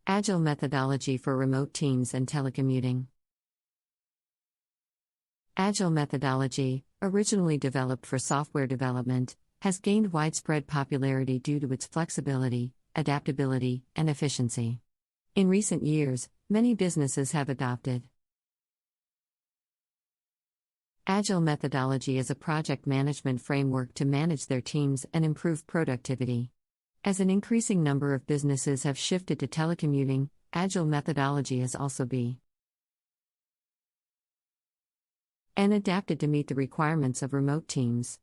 Agile methodology for remote teams and telecommuting. Agile methodology, originally developed for software development, has gained widespread popularity due to its flexibility, adaptability, and efficiency. In recent years, many businesses have adopted Agile methodology as a project management framework to manage their teams and improve productivity. As an increasing number of businesses have shifted to telecommuting, Agile methodology has also been adapted to meet the requirements of remote teams.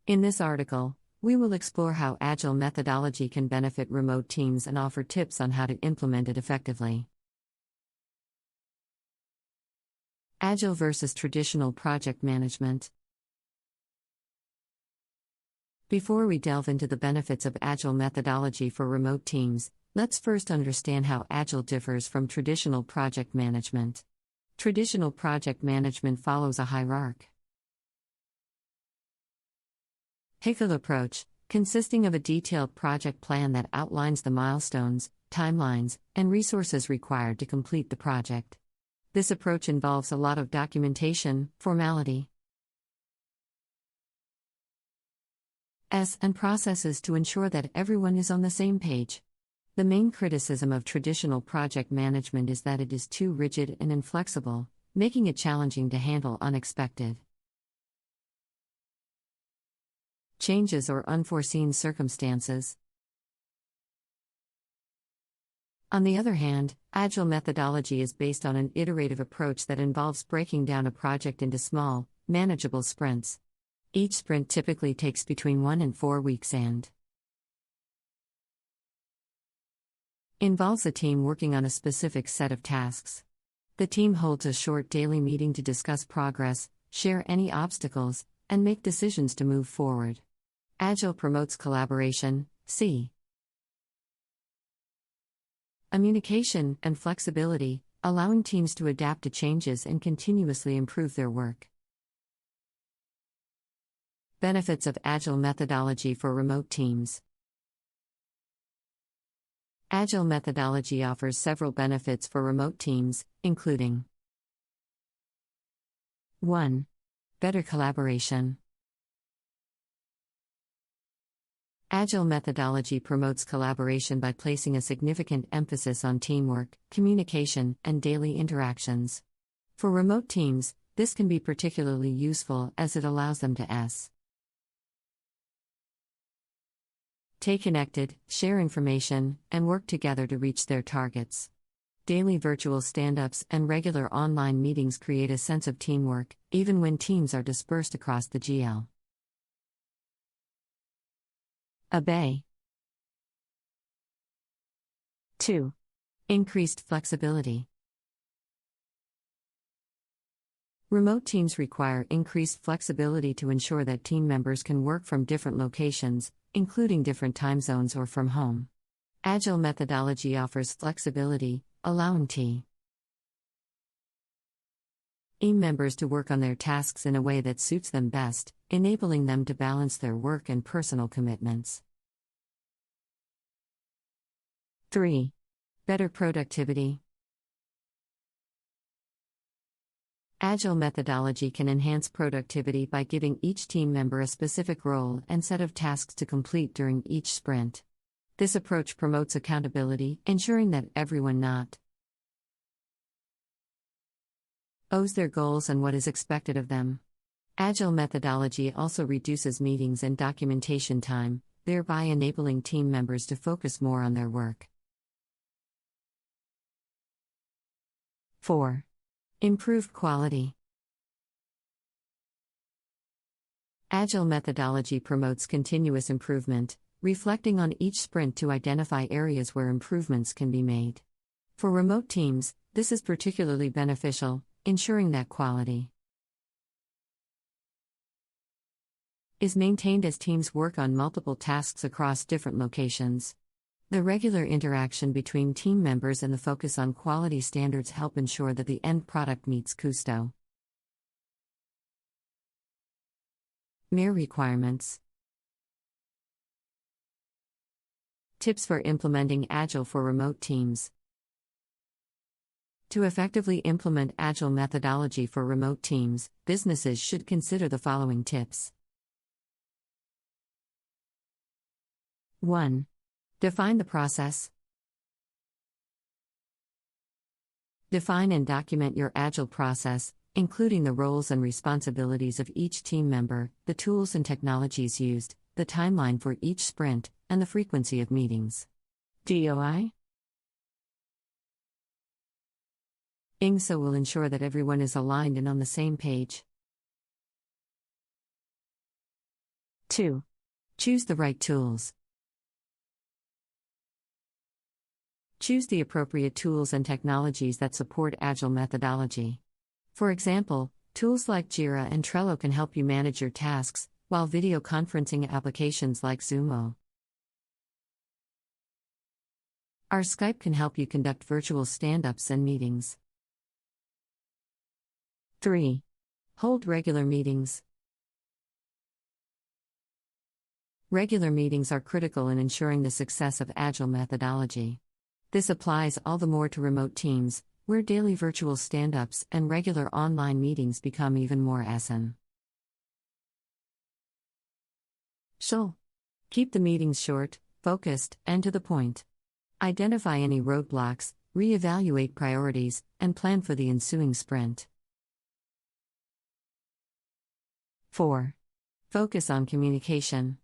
In this article, we will explore how Agile methodology can benefit remote teams and offer tips on how to implement it effectively. Agile versus traditional project management. Before we delve into the benefits of Agile methodology for remote teams, let's first understand how Agile differs from traditional project management. Traditional project management follows a hierarchical approach, consisting of a detailed project plan that outlines the milestones, timelines, and resources required to complete the project. This approach involves a lot of documentation, formality, and processes to ensure that everyone is on the same page. The main criticism of traditional project management is that it is too rigid and inflexible, making it challenging to handle unexpected changes or unforeseen circumstances. On the other hand, Agile methodology is based on an iterative approach that involves breaking down a project into small, manageable sprints. Each sprint typically takes between 1 and 4 weeks and involves a team working on a specific set of tasks. The team holds a short daily meeting to discuss progress, share any obstacles, and make decisions to move forward. Agile promotes collaboration, communication, and flexibility, allowing teams to adapt to changes and continuously improve their work. Benefits of Agile methodology for remote teams. Agile methodology offers several benefits for remote teams, including 1. Better collaboration. Agile methodology promotes collaboration by placing a significant emphasis on teamwork, communication, and daily interactions. For remote teams, this can be particularly useful as it allows them to stay connected, share information, and work together to reach their targets. Daily virtual stand-ups and regular online meetings create a sense of teamwork, even when teams are dispersed across the GL. 2. Increased flexibility. Remote teams require increased flexibility to ensure that team members can work from different locations, including different time zones or from home. Agile methodology offers flexibility, allowing team members to work on their tasks in a way that suits them best, enabling them to balance their work and personal commitments. 3. Better productivity. Agile methodology can enhance productivity by giving each team member a specific role and set of tasks to complete during each sprint. This approach promotes accountability, ensuring that everyone knows their goals and what is expected of them. Agile methodology also reduces meetings and documentation time, thereby enabling team members to focus more on their work. 4. Improved quality. Agile methodology promotes continuous improvement, reflecting on each sprint to identify areas where improvements can be made. For remote teams, this is particularly beneficial, ensuring that quality is maintained as teams work on multiple tasks across different locations. The regular interaction between team members and the focus on quality standards help ensure that the end product meets Custo MIR requirements. Tips for implementing Agile for remote teams. To effectively implement Agile methodology for remote teams, businesses should consider the following tips. 1. Define the process. Define and document your Agile process, including the roles and responsibilities of each team member, the tools and technologies used, the timeline for each sprint, and the frequency of meetings. DOI? INGSO will ensure that everyone is aligned and on the same page. 2. Choose the right tools. Choose the appropriate tools and technologies that support Agile methodology. For example, tools like Jira and Trello can help you manage your tasks, while video conferencing applications like Zoom or Skype can help you conduct virtual stand-ups and meetings. 3. Hold regular meetings. Regular meetings are critical in ensuring the success of Agile methodology. This applies all the more to remote teams, where daily virtual stand-ups and regular online meetings become even more essential. Keep the meetings short, focused, and to the point. Identify any roadblocks, re-evaluate priorities, and plan for the ensuing sprint. 4. Focus on communication.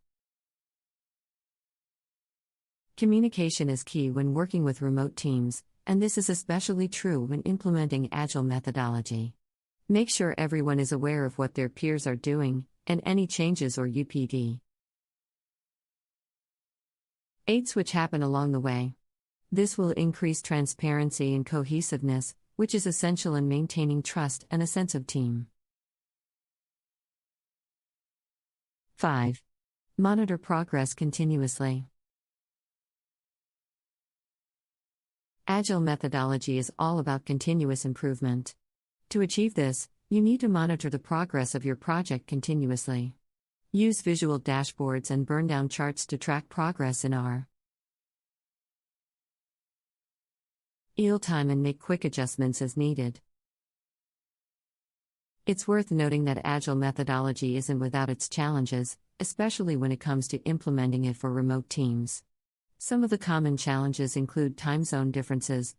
Communication is key when working with remote teams, and this is especially true when implementing Agile methodology. Make sure everyone is aware of what their peers are doing, and any changes or UPD aids which happen along the way. This will increase transparency and cohesiveness, which is essential in maintaining trust and a sense of team. 5. Monitor progress continuously. Agile methodology is all about continuous improvement. To achieve this, you need to monitor the progress of your project continuously. Use visual dashboards and burn-down charts to track progress in real time and make quick adjustments as needed. It's worth noting that Agile methodology isn't without its challenges, especially when it comes to implementing it for remote teams. Some of the common challenges include time zone differences,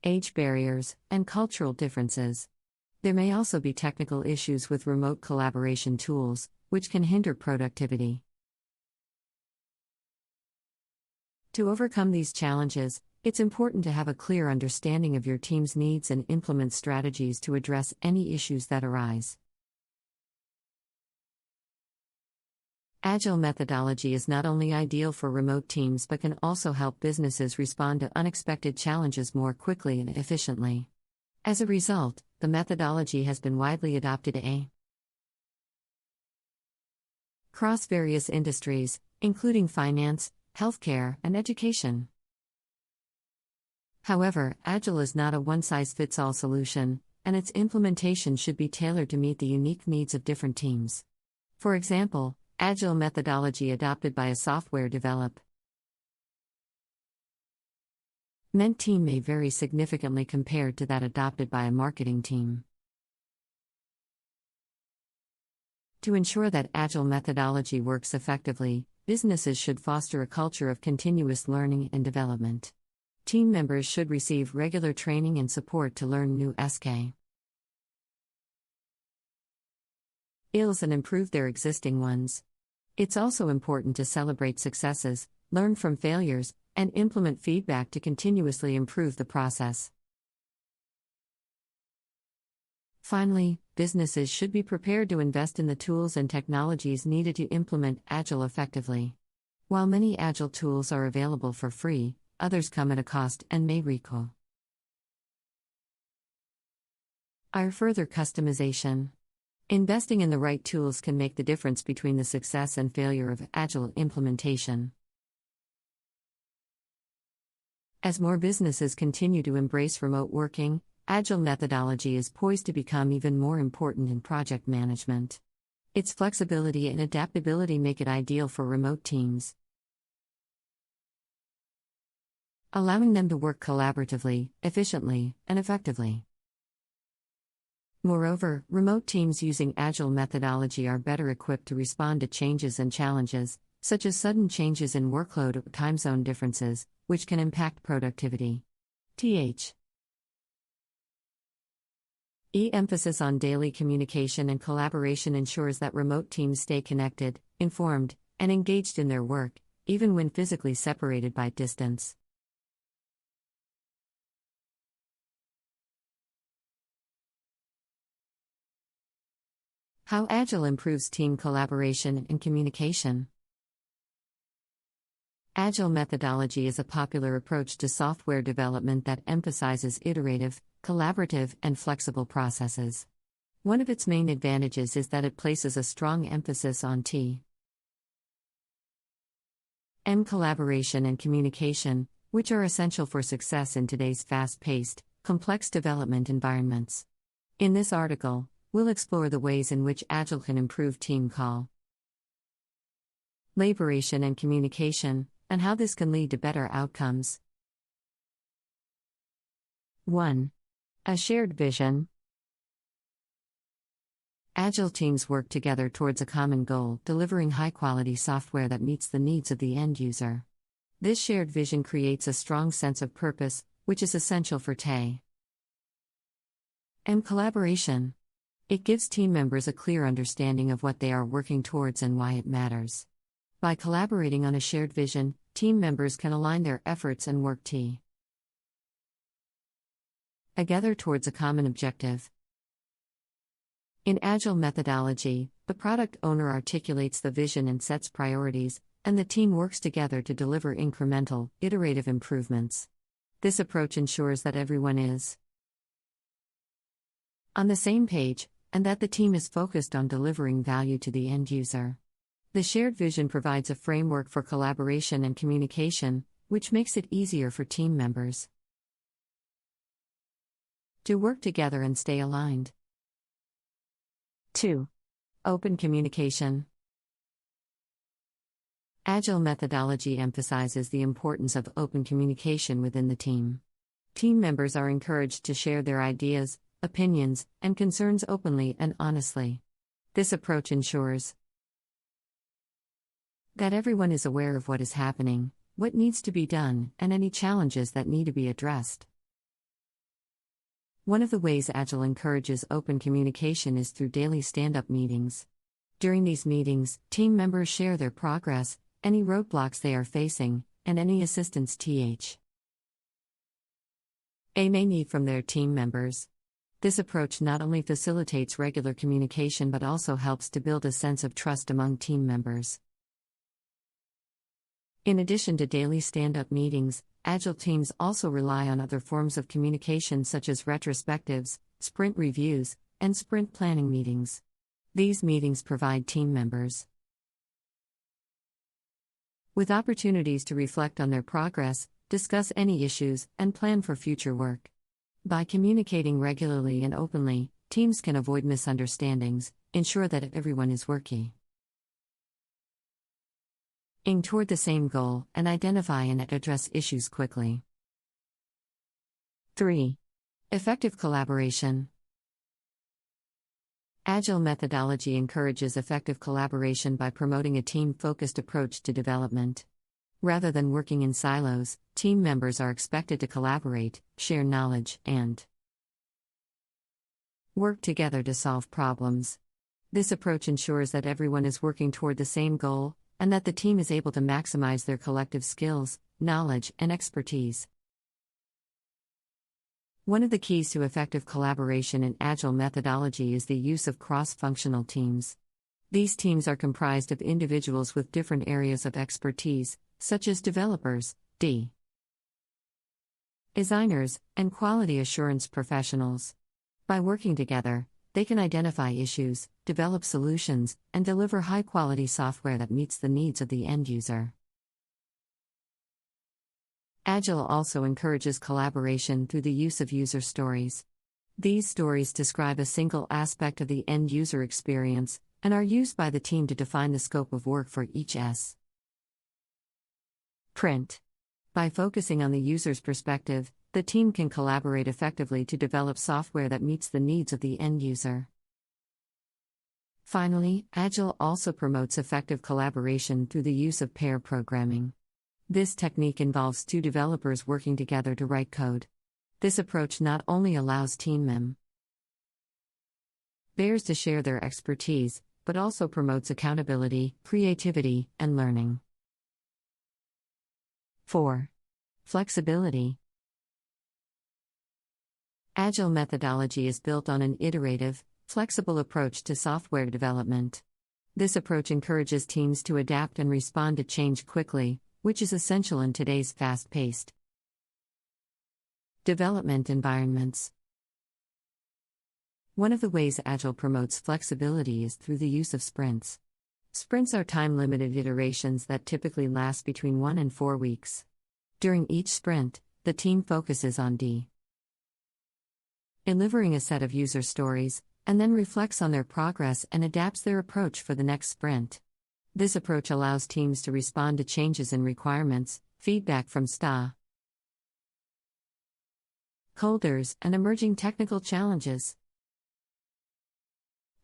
age barriers, and cultural differences. There may also be technical issues with remote collaboration tools, which can hinder productivity. To overcome these challenges, it's important to have a clear understanding of your team's needs and implement strategies to address any issues that arise. Agile methodology is not only ideal for remote teams but can also help businesses respond to unexpected challenges more quickly and efficiently. As a result, the methodology has been widely adopted across various industries, including finance, healthcare, and education. However, Agile is not a one-size-fits-all solution, and its implementation should be tailored to meet the unique needs of different teams. For example, Agile methodology adopted by a software development team may vary significantly compared to that adopted by a marketing team. To ensure that Agile methodology works effectively, businesses should foster a culture of continuous learning and development. Team members should receive regular training and support to learn new skills and improve their existing ones. It's also important to celebrate successes, learn from failures, and implement feedback to continuously improve the process. Finally, businesses should be prepared to invest in the tools and technologies needed to implement Agile effectively. While many Agile tools are available for free, others come at a cost and may require further customization. Investing in the right tools can make the difference between the success and failure of Agile implementation. As more businesses continue to embrace remote working, Agile methodology is poised to become even more important in project management. Its flexibility and adaptability make it ideal for remote teams. allowing them to work collaboratively, efficiently, and effectively. Moreover, remote teams using Agile methodology are better equipped to respond to changes and challenges, such as sudden changes in workload or time zone differences, which can impact productivity. Emphasis on daily communication and collaboration ensures that remote teams stay connected, informed, and engaged in their work, even when physically separated by distance. How Agile improves team collaboration and communication. Agile methodology is a popular approach to software development that emphasizes iterative, collaborative, and flexible processes. One of its main advantages is that it places a strong emphasis on collaboration and communication, which are essential for success in today's fast-paced, complex development environments. In this article, we'll explore the ways in which Agile can improve team collaboration and communication, and how this can lead to better outcomes. 1. A shared vision. Agile teams work together towards a common goal, delivering high-quality software that meets the needs of the end user. This shared vision creates a strong sense of purpose, which is essential for collaboration. It gives team members a clear understanding of what they are working towards and why it matters. By collaborating on a shared vision, team members can align their efforts and work together towards a common objective. In Agile methodology, the product owner articulates the vision and sets priorities, and the team works together to deliver incremental, iterative improvements. This approach ensures that everyone is on the same page, and that the team is focused on delivering value to the end user. The shared vision provides a framework for collaboration and communication, which makes it easier for team members to work together and stay aligned. 2. Open communication. Agile methodology emphasizes the importance of open communication within the team. Team members are encouraged to share their ideas, opinions, and concerns openly and honestly. This approach ensures that everyone is aware of what is happening, what needs to be done, and any challenges that need to be addressed. One of the ways Agile encourages open communication is through daily stand-up meetings. During these meetings, team members share their progress, any roadblocks they are facing, and any assistance they may need from their team members. This approach not only facilitates regular communication but also helps to build a sense of trust among team members. In addition to daily stand-up meetings, Agile teams also rely on other forms of communication such as retrospectives, sprint reviews, and sprint planning meetings. These meetings provide team members with opportunities to reflect on their progress, discuss any issues, and plan for future work. By communicating regularly and openly, teams can avoid misunderstandings, ensure that everyone is working toward the same goal, and identify and address issues quickly. 3. Effective collaboration. Agile methodology encourages effective collaboration by promoting a team-focused approach to development. Rather than working in silos, team members are expected to collaborate, share knowledge, and work together to solve problems. This approach ensures that everyone is working toward the same goal, and that the team is able to maximize their collective skills, knowledge, and expertise. One of the keys to effective collaboration in Agile methodology is the use of cross-functional teams. These teams are comprised of individuals with different areas of expertise, such as developers, designers, and quality assurance professionals. By working together, they can identify issues, develop solutions, and deliver high-quality software that meets the needs of the end user. Agile also encourages collaboration through the use of user stories. These stories describe a single aspect of the end user experience, and are used by the team to define the scope of work for each sprint. By focusing on the user's perspective, the team can collaborate effectively to develop software that meets the needs of the end user. Finally, Agile also promotes effective collaboration through the use of pair programming. This technique involves two developers working together to write code. This approach not only allows team members to share their expertise, but also promotes accountability, creativity, and learning. 4. Flexibility. Agile methodology is built on an iterative, flexible approach to software development. This approach encourages teams to adapt and respond to change quickly, which is essential in today's fast-paced development environments. One of the ways Agile promotes flexibility is through the use of sprints. Sprints are time-limited iterations that typically last between 1 and 4 weeks. During each sprint, the team focuses on delivering a set of user stories, and then reflects on their progress and adapts their approach for the next sprint. This approach allows teams to respond to changes in requirements, feedback from stakeholders, and emerging technical challenges.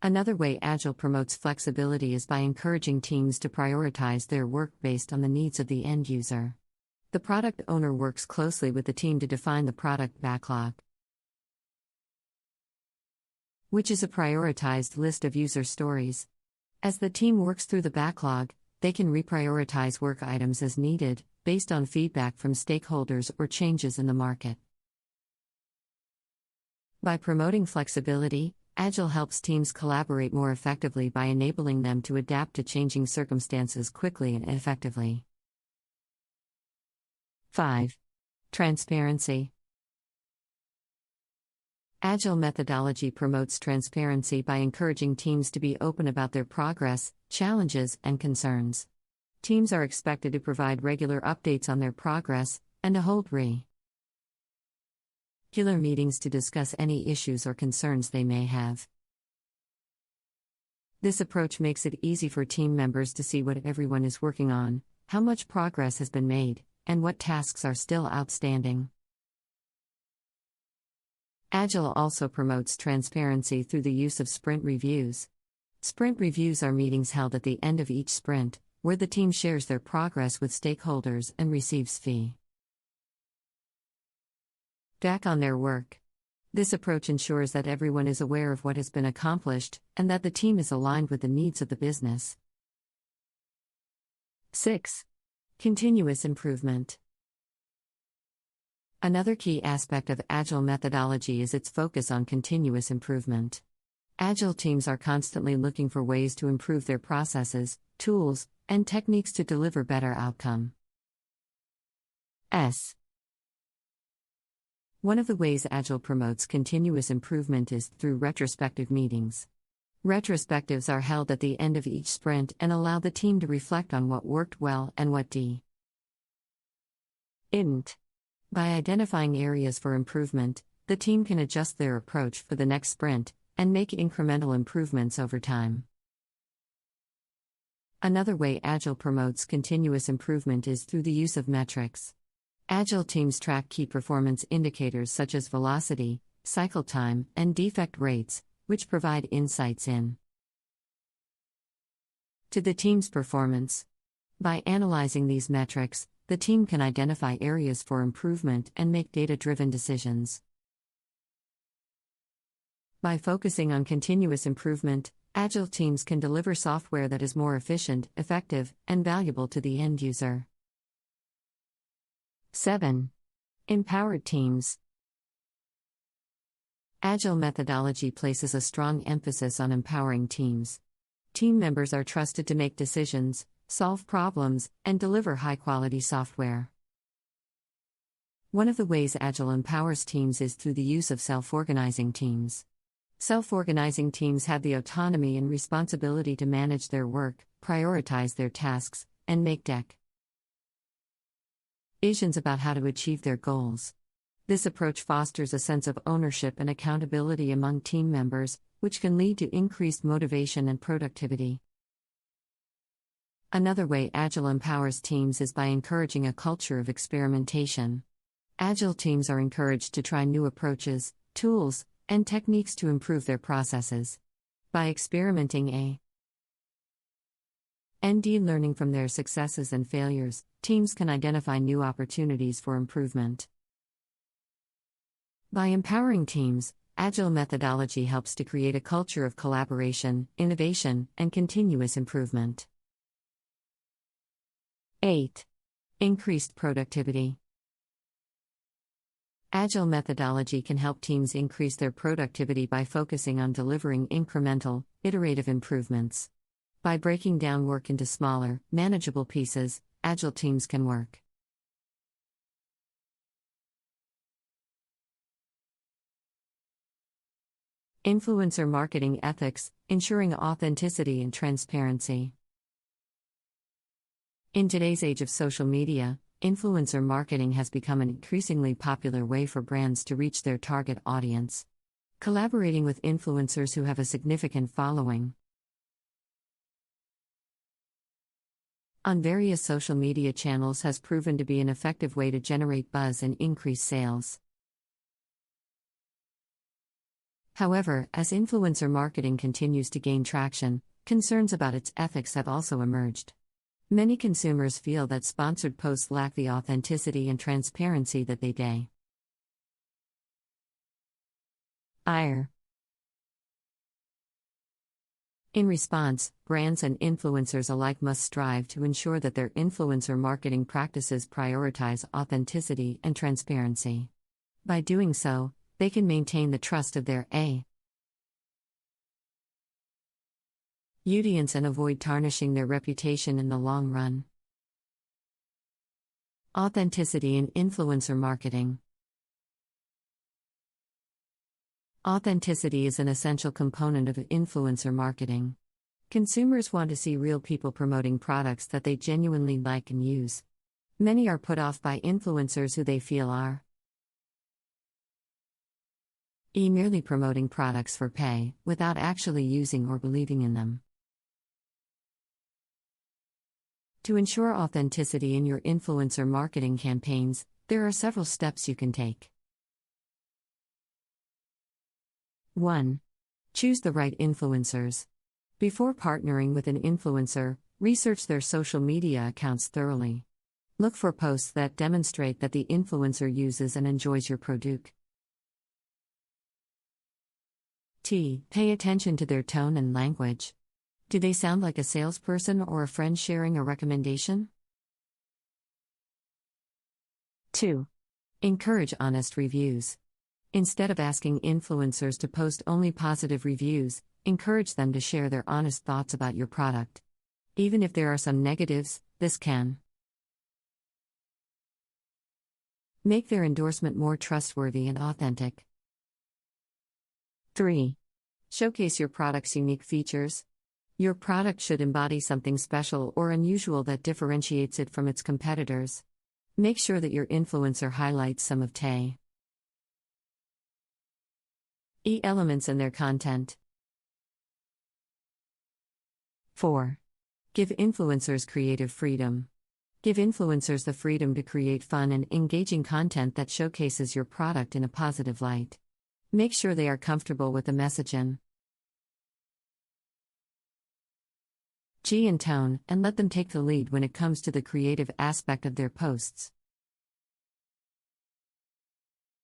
Another way Agile promotes flexibility is by encouraging teams to prioritize their work based on the needs of the end user. The product owner works closely with the team to define the product backlog, which is a prioritized list of user stories. As the team works through the backlog, they can reprioritize work items as needed, based on feedback from stakeholders or changes in the market. By promoting flexibility, Agile helps teams collaborate more effectively by enabling them to adapt to changing circumstances quickly and effectively. 5. Transparency. Agile methodology promotes transparency by encouraging teams to be open about their progress, challenges, and concerns. Teams are expected to provide regular updates on their progress, and to hold regular meetings to discuss any issues or concerns they may have. This approach makes it easy for team members to see what everyone is working on, how much progress has been made, and what tasks are still outstanding. Agile also promotes transparency through the use of sprint reviews. Sprint reviews are meetings held at the end of each sprint, where the team shares their progress with stakeholders and receives feedback on their work. This approach ensures that everyone is aware of what has been accomplished, and that the team is aligned with the needs of the business. 6. Continuous improvement. Another key aspect of Agile methodology is its focus on continuous improvement. Agile teams are constantly looking for ways to improve their processes, tools, and techniques to deliver better outcomes. One of the ways Agile promotes continuous improvement is through retrospective meetings. Retrospectives are held at the end of each sprint and allow the team to reflect on what worked well and what didn't. By identifying areas for improvement, the team can adjust their approach for the next sprint and make incremental improvements over time. Another way Agile promotes continuous improvement is through the use of metrics. Agile teams track key performance indicators such as velocity, cycle time, and defect rates, which provide insights into the team's performance. By analyzing these metrics, the team can identify areas for improvement and make data-driven decisions. By focusing on continuous improvement, Agile teams can deliver software that is more efficient, effective, and valuable to the end user. 7. Empowered teams. Agile methodology places a strong emphasis on empowering teams. Team members are trusted to make decisions, solve problems, and deliver high-quality software. One of the ways Agile empowers teams is through the use of self-organizing teams. Self-organizing teams have the autonomy and responsibility to manage their work, prioritize their tasks, and make decisions about how to achieve their goals. This approach fosters a sense of ownership and accountability among team members, which can lead to increased motivation and productivity. Another way Agile empowers teams is by encouraging a culture of experimentation. Agile teams are encouraged to try new approaches, tools, and techniques to improve their processes. By experimenting and learning from their successes and failures, teams can identify new opportunities for improvement. By empowering teams, Agile methodology helps to create a culture of collaboration, innovation, and continuous improvement. 8. Increased productivity. Agile methodology can help teams increase their productivity by focusing on delivering incremental, iterative improvements. By breaking down work into smaller, manageable pieces, Agile teams can work. Influencer marketing ethics, ensuring authenticity and transparency. In today's age of social media, influencer marketing has become an increasingly popular way for brands to reach their target audience. Collaborating with influencers who have a significant following on various social media channels has proven to be an effective way to generate buzz and increase sales. However, as influencer marketing continues to gain traction, concerns about its ethics have also emerged. Many consumers feel that sponsored posts lack the authenticity and transparency that they desire. In response, brands and influencers alike must strive to ensure that their influencer marketing practices prioritize authenticity and transparency. By doing so, they can maintain the trust of their audience and avoid tarnishing their reputation in the long run. Authenticity in influencer marketing. Authenticity is an essential component of influencer marketing. Consumers want to see real people promoting products that they genuinely like and use. Many are put off by influencers who they feel are merely promoting products for pay, without actually using or believing in them. To ensure authenticity in your influencer marketing campaigns, there are several steps you can take. 1. Choose the right influencers. Before partnering with an influencer, research their social media accounts thoroughly. Look for posts that demonstrate that the influencer uses and enjoys your product. Pay attention to their tone and language. Do they sound like a salesperson or a friend sharing a recommendation? 2. Encourage honest reviews. Instead of asking influencers to post only positive reviews, encourage them to share their honest thoughts about your product. Even if there are some negatives, this can make their endorsement more trustworthy and authentic. 3. Showcase your product's unique features. Your product should embody something special or unusual that differentiates it from its competitors. Make sure that your influencer highlights some of elements in their content. 4. Give influencers creative freedom. Give influencers the freedom to create fun and engaging content that showcases your product in a positive light. Make sure they are comfortable with the message and tone, and let them take the lead when it comes to the creative aspect of their posts.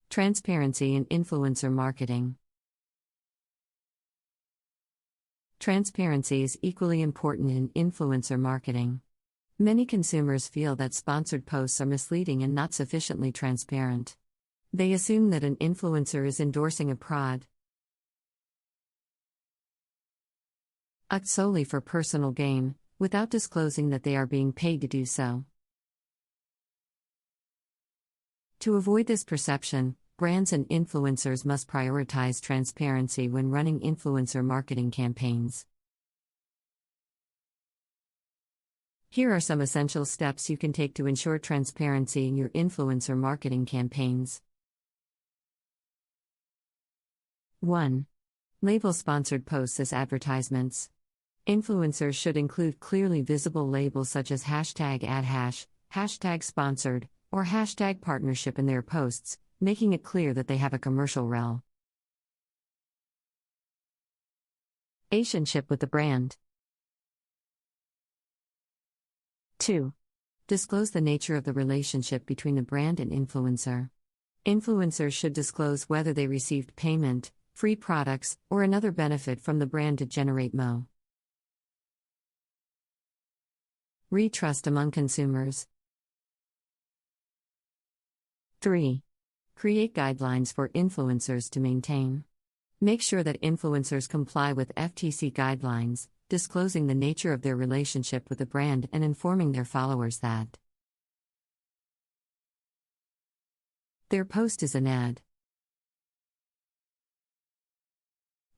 Transparency in influencer marketing. Transparency is equally important in influencer marketing. Many consumers feel that sponsored posts are misleading and not sufficiently transparent. They assume that an influencer is endorsing a product solely for personal gain, without disclosing that they are being paid to do so. To avoid this perception, brands and influencers must prioritize transparency when running influencer marketing campaigns. Here are some essential steps you can take to ensure transparency in your influencer marketing campaigns. 1. Label sponsored posts as advertisements. Influencers should include clearly visible labels such as hashtag ad hash, hashtag sponsored, or hashtag partnership in their posts, making it clear that they have a commercial rel. Relationship with the brand. 2. Disclose the nature of the relationship between the brand and influencer. Influencers should disclose whether they received payment, free products, or another benefit from the brand to generate MO. Trust among consumers. 3. Create guidelines for influencers to maintain. Make sure that influencers comply with FTC guidelines, disclosing the nature of their relationship with the brand and informing their followers that their post is an ad.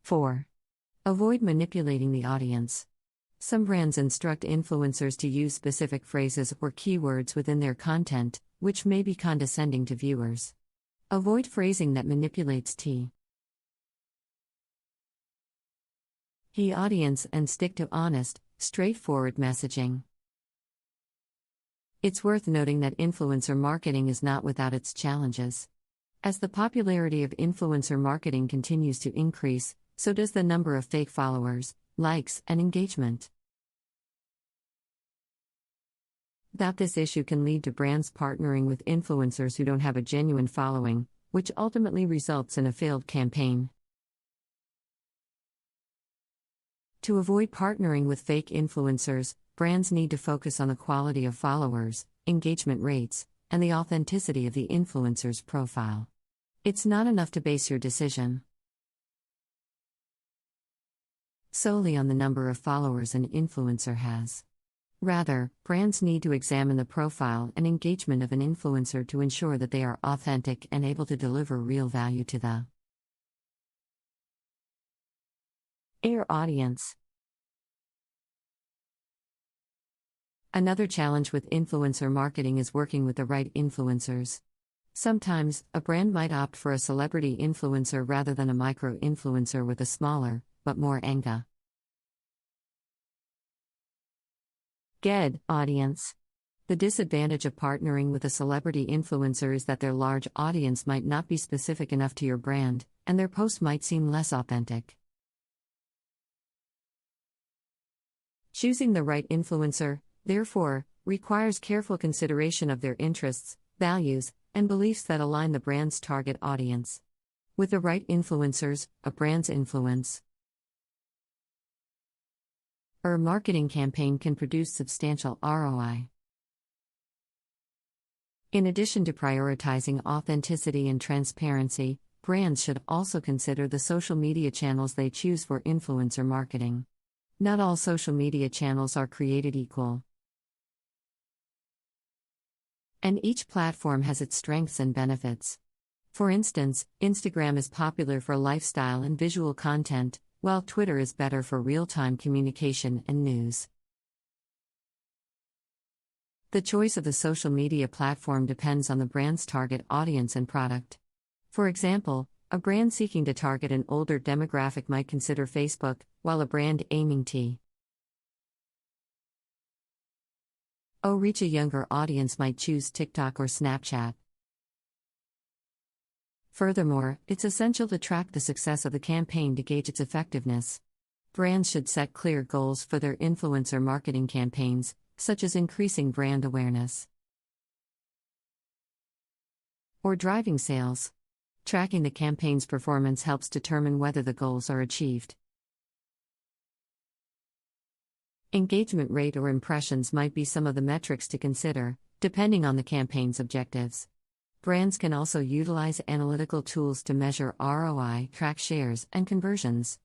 4. Avoid manipulating the audience. Some brands instruct influencers to use specific phrases or keywords within their content, which may be condescending to viewers. Avoid phrasing that manipulates the audience and stick to honest, straightforward messaging. It's worth noting that influencer marketing is not without its challenges. As the popularity of influencer marketing continues to increase, so does the number of fake followers, likes, and engagement. This issue can lead to brands partnering with influencers who don't have a genuine following, which ultimately results in a failed campaign. To avoid partnering with fake influencers, brands need to focus on the quality of followers, engagement rates, and the authenticity of the influencer's profile. It's not enough to base your decision solely on the number of followers an influencer has. Rather, brands need to examine the profile and engagement of an influencer to ensure that they are authentic and able to deliver real value to the audience. Another challenge with influencer marketing is working with the right influencers. Sometimes, a brand might opt for a celebrity influencer rather than a micro-influencer with a smaller, but more engaged audience. The disadvantage of partnering with a celebrity influencer is that their large audience might not be specific enough to your brand, and their post might seem less authentic. Choosing the right influencer, therefore, requires careful consideration of their interests, values, and beliefs that align the brand's target audience. With the right influencers, a brand's influence or marketing campaign can produce substantial ROI. In addition to prioritizing authenticity and transparency, brands should also consider the social media channels they choose for influencer marketing. Not all social media channels are created equal, and each platform has its strengths and benefits. For instance, Instagram is popular for lifestyle and visual content, while Twitter is better for real-time communication and news. The choice of the social media platform depends on the brand's target audience and product. For example, a brand seeking to target an older demographic might consider Facebook, while a brand aiming to reach a younger audience might choose TikTok or Snapchat. Furthermore, it's essential to track the success of the campaign to gauge its effectiveness. Brands should set clear goals for their influencer marketing campaigns, such as increasing brand awareness or driving sales. Tracking the campaign's performance helps determine whether the goals are achieved. Engagement rate or impressions might be some of the metrics to consider, depending on the campaign's objectives. Brands can also utilize analytical tools to measure ROI, track shares, and conversions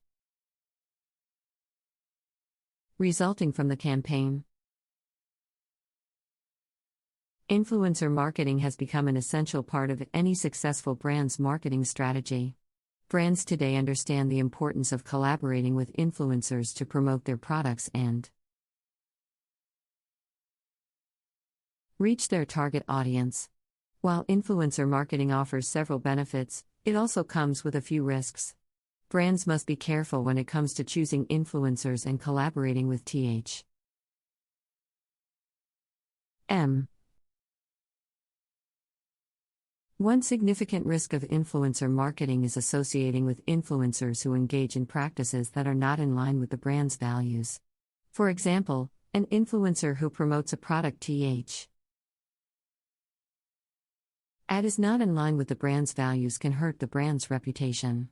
resulting from the campaign. Influencer marketing has become an essential part of any successful brand's marketing strategy. Brands today understand the importance of collaborating with influencers to promote their products and reach their target audience. While influencer marketing offers several benefits, it also comes with a few risks. Brands must be careful when it comes to choosing influencers and collaborating with THM. One significant risk of influencer marketing is associating with influencers who engage in practices that are not in line with the brand's values. For example, an influencer who promotes a product ad is not in line with the brand's values can hurt the brand's reputation.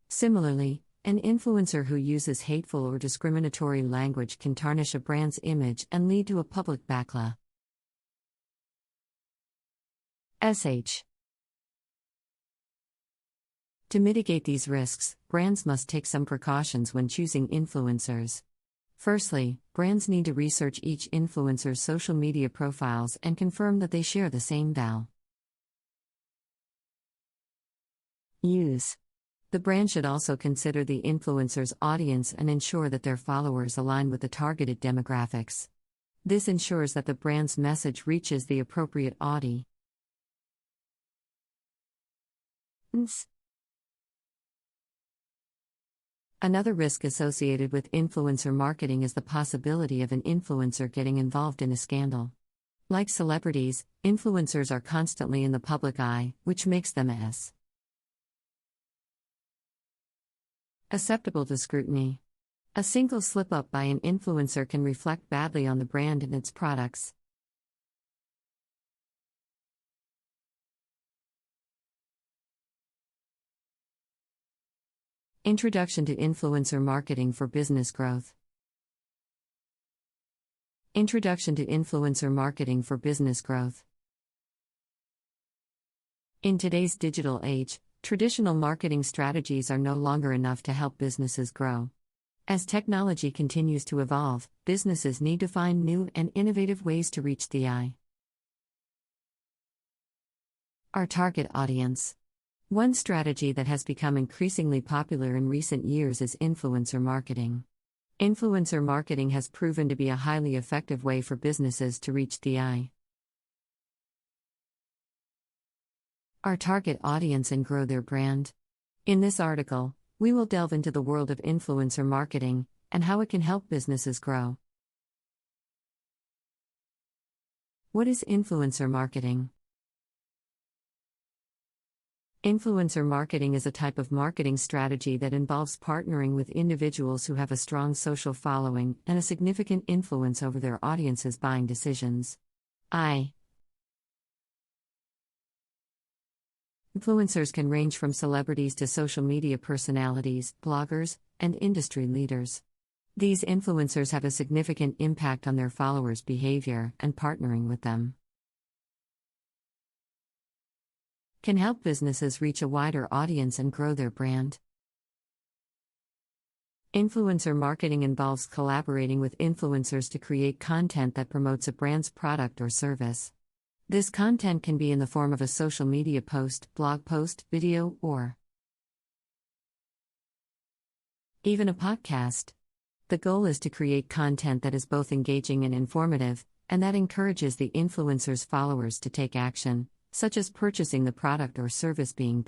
Similarly, an influencer who uses hateful or discriminatory language can tarnish a brand's image and lead to a public backlash. To mitigate these risks, brands must take some precautions when choosing influencers. Firstly, brands need to research each influencer's social media profiles and confirm that they share the same values. The brand should also consider the influencer's audience and ensure that their followers align with the targeted demographics. This ensures that the brand's message reaches the appropriate audience. Another risk associated with influencer marketing is the possibility of an influencer getting involved in a scandal. Like celebrities, influencers are constantly in the public eye, which makes them susceptible to scrutiny. A single slip-up by an influencer can reflect badly on the brand and its products. Introduction to influencer marketing for business growth. Introduction to influencer marketing for business growth. In today's digital age, traditional marketing strategies are no longer enough to help businesses grow. As technology continues to evolve, businesses need to find new and innovative ways to reach our target audience. One strategy that has become increasingly popular in recent years is influencer marketing. Influencer marketing has proven to be a highly effective way for businesses to reach our target audience and grow their brand. In this article, we will delve into the world of influencer marketing and how it can help businesses grow. What is influencer marketing? Influencer marketing is a type of marketing strategy that involves partnering with individuals who have a strong social following and a significant influence over their audience's buying decisions. Influencers can range from celebrities to social media personalities, bloggers, and industry leaders. These influencers have a significant impact on their followers' behavior, and partnering with them can help businesses reach a wider audience and grow their brand. Influencer marketing involves collaborating with influencers to create content that promotes a brand's product or service. This content can be in the form of a social media post, blog post, video, or even a podcast. The goal is to create content that is both engaging and informative, and that encourages the influencer's followers to take action, such as purchasing the product or service being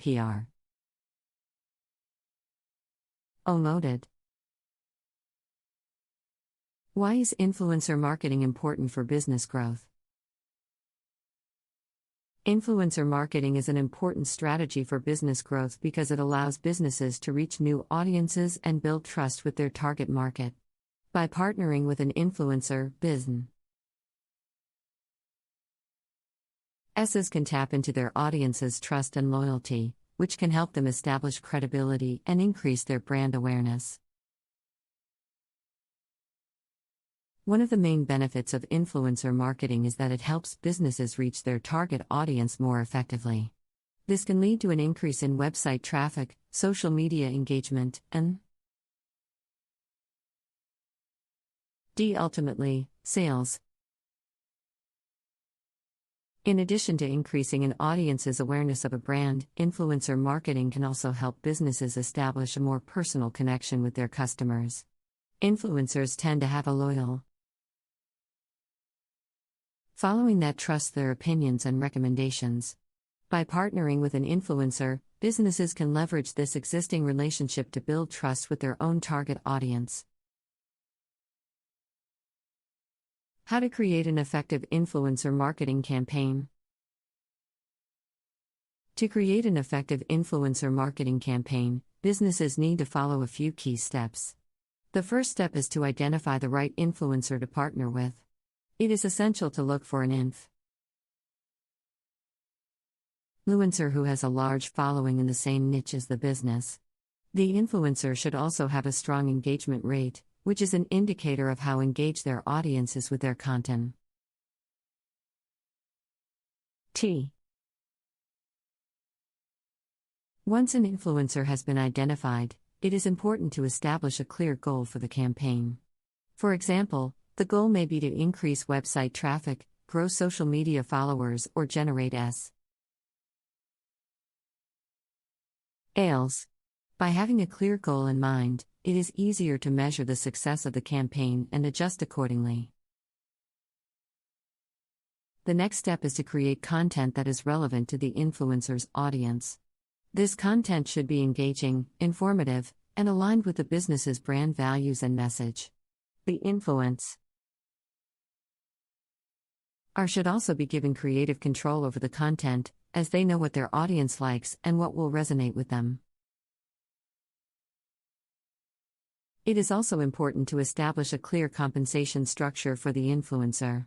promoted. Why is influencer marketing important for business growth? Influencer marketing is an important strategy for business growth because it allows businesses to reach new audiences and build trust with their target market. By partnering with an influencer, businesses can tap into their audience's trust and loyalty, which can help them establish credibility and increase their brand awareness. One of the main benefits of influencer marketing is that it helps businesses reach their target audience more effectively. This can lead to an increase in website traffic, social media engagement, and ultimately, sales. In addition to increasing an audience's awareness of a brand, influencer marketing can also help businesses establish a more personal connection with their customers. Influencers tend to have a loyal following that trusts their opinions and recommendations. By partnering with an influencer, businesses can leverage this existing relationship to build trust with their own target audience. How to create an effective influencer marketing campaign. To create an effective influencer marketing campaign, businesses need to follow a few key steps. The first step is to identify the right influencer to partner with. It is essential to look for an influencer who has a large following in the same niche as the business. The influencer should also have a strong engagement rate, which is an indicator of how engaged their audience is with their content. Once an influencer has been identified, it is important to establish a clear goal for the campaign. For example, the goal may be to increase website traffic, grow social media followers, or generate sales. By having a clear goal in mind, it is easier to measure the success of the campaign and adjust accordingly. The next step is to create content that is relevant to the influencer's audience. This content should be engaging, informative, and aligned with the business's brand values and message. The influencer should also be given creative control over the content, as they know what their audience likes and what will resonate with them. It is also important to establish a clear compensation structure for the influencer.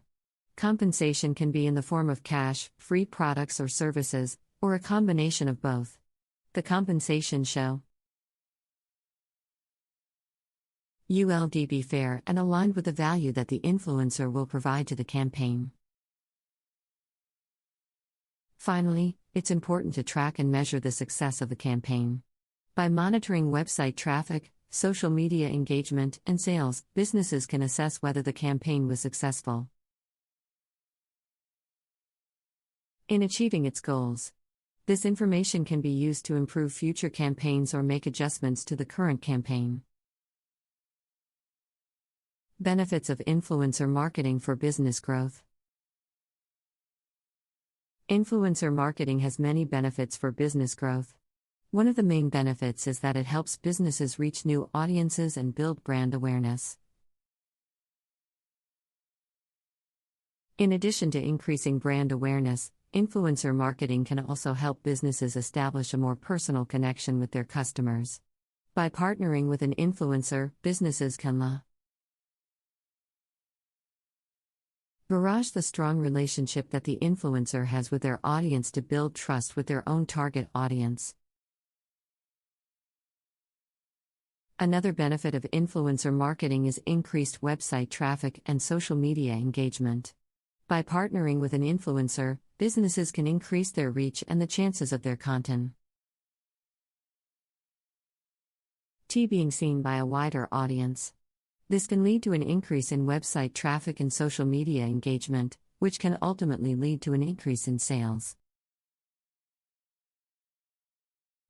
Compensation can be in the form of cash, free products or services, or a combination of both. The compensation should be fair and aligned with the value that the influencer will provide to the campaign. Finally, it's important to track and measure the success of the campaign. By monitoring website traffic, social media engagement, and sales, businesses can assess whether the campaign was successful in achieving its goals. This information can be used to improve future campaigns or make adjustments to the current campaign. Benefits of influencer marketing for business growth. Influencer marketing has many benefits for business growth. One of the main benefits is that it helps businesses reach new audiences and build brand awareness. In addition to increasing brand awareness, influencer marketing can also help businesses establish a more personal connection with their customers. By partnering with an influencer, businesses can leverage the strong relationship that the influencer has with their audience to build trust with their own target audience. Another benefit of influencer marketing is increased website traffic and social media engagement. By partnering with an influencer, businesses can increase their reach and the chances of their content being seen by a wider audience. This can lead to an increase in website traffic and social media engagement, which can ultimately lead to an increase in sales.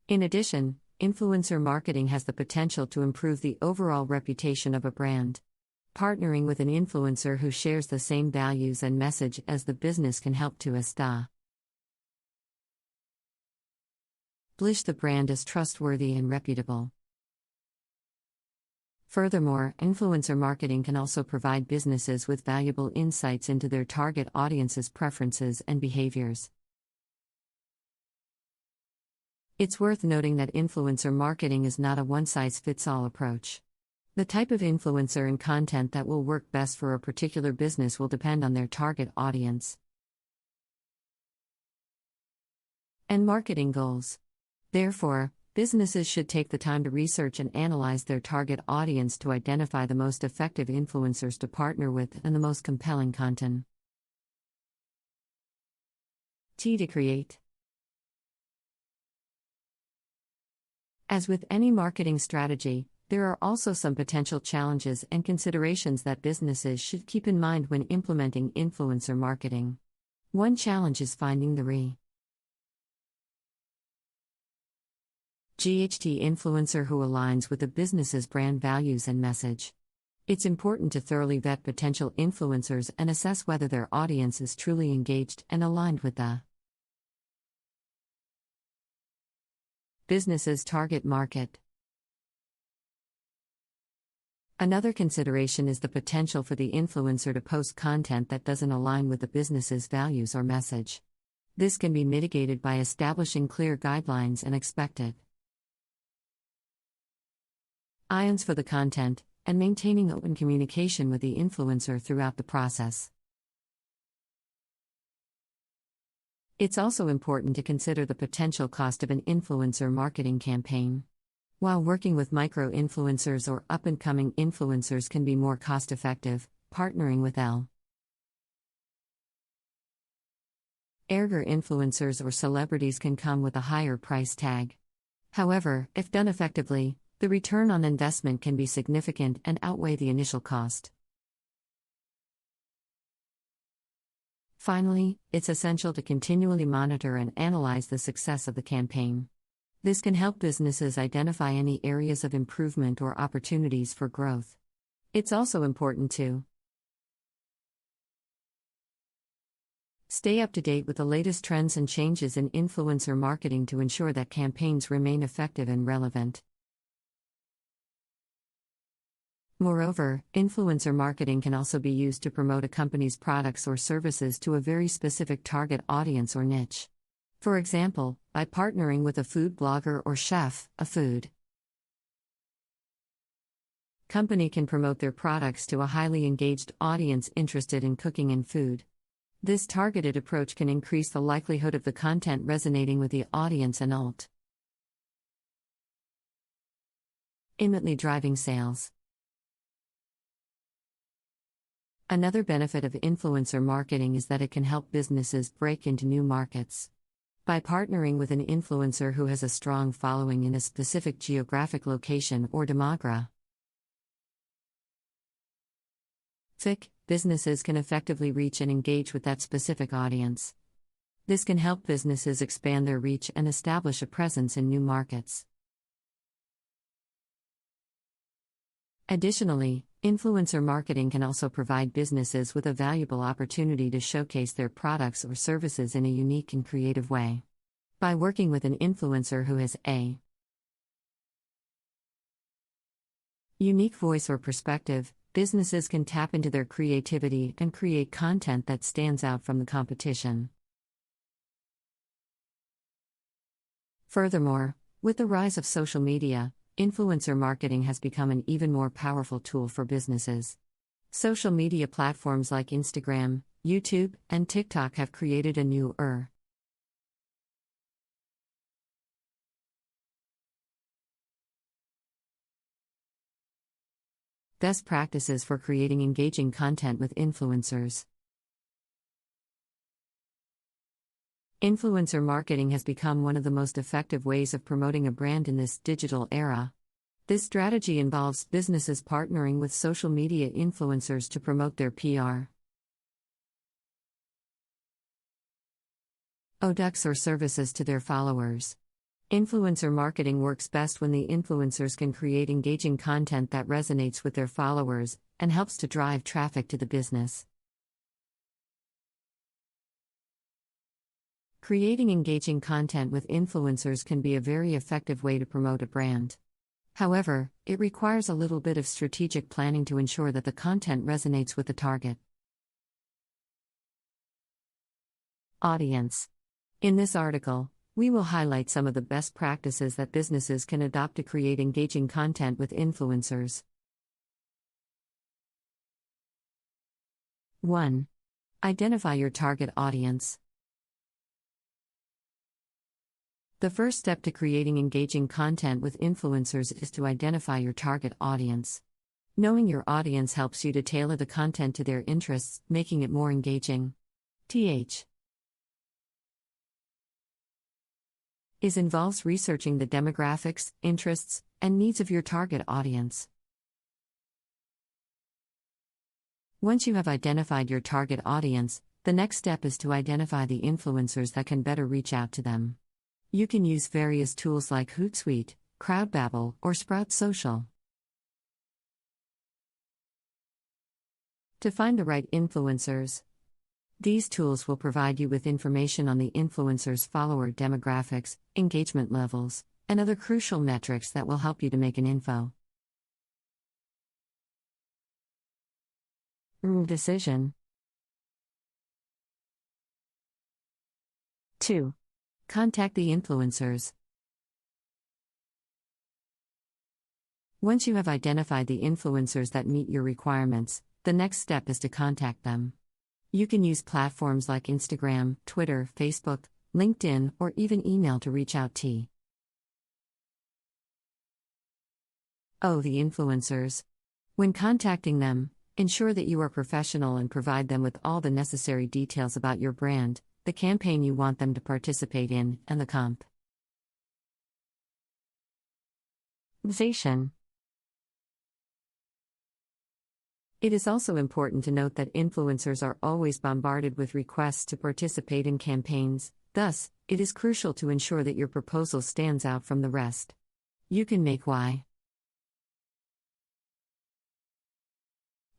In addition, influencer marketing has the potential to improve the overall reputation of a brand. Partnering with an influencer who shares the same values and message as the business can help to establish the brand as trustworthy and reputable. Furthermore, influencer marketing can also provide businesses with valuable insights into their target audience's preferences and behaviors. It's worth noting that influencer marketing is not a one-size-fits-all approach. The type of influencer and content that will work best for a particular business will depend on their target audience and marketing goals. Therefore, businesses should take the time to research and analyze their target audience to identify the most effective influencers to partner with and the most compelling content to create. As with any marketing strategy, there are also some potential challenges and considerations that businesses should keep in mind when implementing influencer marketing. One challenge is finding the influencer who aligns with the business's brand values and message. It's important to thoroughly vet potential influencers and assess whether their audience is truly engaged and aligned with the Businesses' target market. Another consideration is the potential for the influencer to post content that doesn't align with the business's values or message. This can be mitigated by establishing clear guidelines and expected ions for the content, and maintaining open communication with the influencer throughout the process. It's also important to consider the potential cost of an influencer marketing campaign. While working with micro-influencers or up-and-coming influencers can be more cost-effective, partnering with erger influencers or celebrities can come with a higher price tag. However, if done effectively, the return on investment can be significant and outweigh the initial cost. Finally, it's essential to continually monitor and analyze the success of the campaign. This can help businesses identify any areas of improvement or opportunities for growth. It's also important to stay up to date with the latest trends and changes in influencer marketing to ensure that campaigns remain effective and relevant. Moreover, influencer marketing can also be used to promote a company's products or services to a very specific target audience or niche. For example, by partnering with a food blogger or chef, a food company can promote their products to a highly engaged audience interested in cooking and food. This targeted approach can increase the likelihood of the content resonating with the audience and ultimately driving sales. Another benefit of influencer marketing is that it can help businesses break into new markets. By partnering with an influencer who has a strong following in a specific geographic location or demographic, businesses can effectively reach and engage with that specific audience. This can help businesses expand their reach and establish a presence in new markets. Additionally, influencer marketing can also provide businesses with a valuable opportunity to showcase their products or services in a unique and creative way. By working with an influencer who has a unique voice or perspective, businesses can tap into their creativity and create content that stands out from the competition. Furthermore, with the rise of social media, influencer marketing has become an even more powerful tool for businesses. Social media platforms like Instagram, YouTube, and TikTok have created a new best practices for creating engaging content with influencers. Influencer marketing has become one of the most effective ways of promoting a brand in this digital era. This strategy involves businesses partnering with social media influencers to promote their products or services to their followers. Influencer marketing works best when the influencers can create engaging content that resonates with their followers and helps to drive traffic to the business. Creating engaging content with influencers can be a very effective way to promote a brand. However, it requires a little bit of strategic planning to ensure that the content resonates with the target audience. In this article, we will highlight some of the best practices that businesses can adopt to create engaging content with influencers. 1. Identify your target audience. The first step to creating engaging content with influencers is to identify your target audience. Knowing your audience helps you to tailor the content to their interests, making it more engaging. Involves researching the demographics, interests, and needs of your target audience. Once you have identified your target audience, the next step is to identify the influencers that can better reach out to them. You can use various tools like Hootsuite, Crowdbabble, or Sprout Social to find the right influencers. These tools will provide you with information on the influencer's follower demographics, engagement levels, and other crucial metrics that will help you to make an info decision. 2. Contact the influencers. Once you have identified the influencers that meet your requirements, the next step is to contact them. You can use platforms like Instagram, Twitter, Facebook, LinkedIn, or even email to reach out to the influencers. When contacting them, ensure that you are professional and provide them with all the necessary details about your brand, the campaign you want them to participate in, and the compensation. It is also important to note that influencers are always bombarded with requests to participate in campaigns, thus, it is crucial to ensure that your proposal stands out from the rest. You can make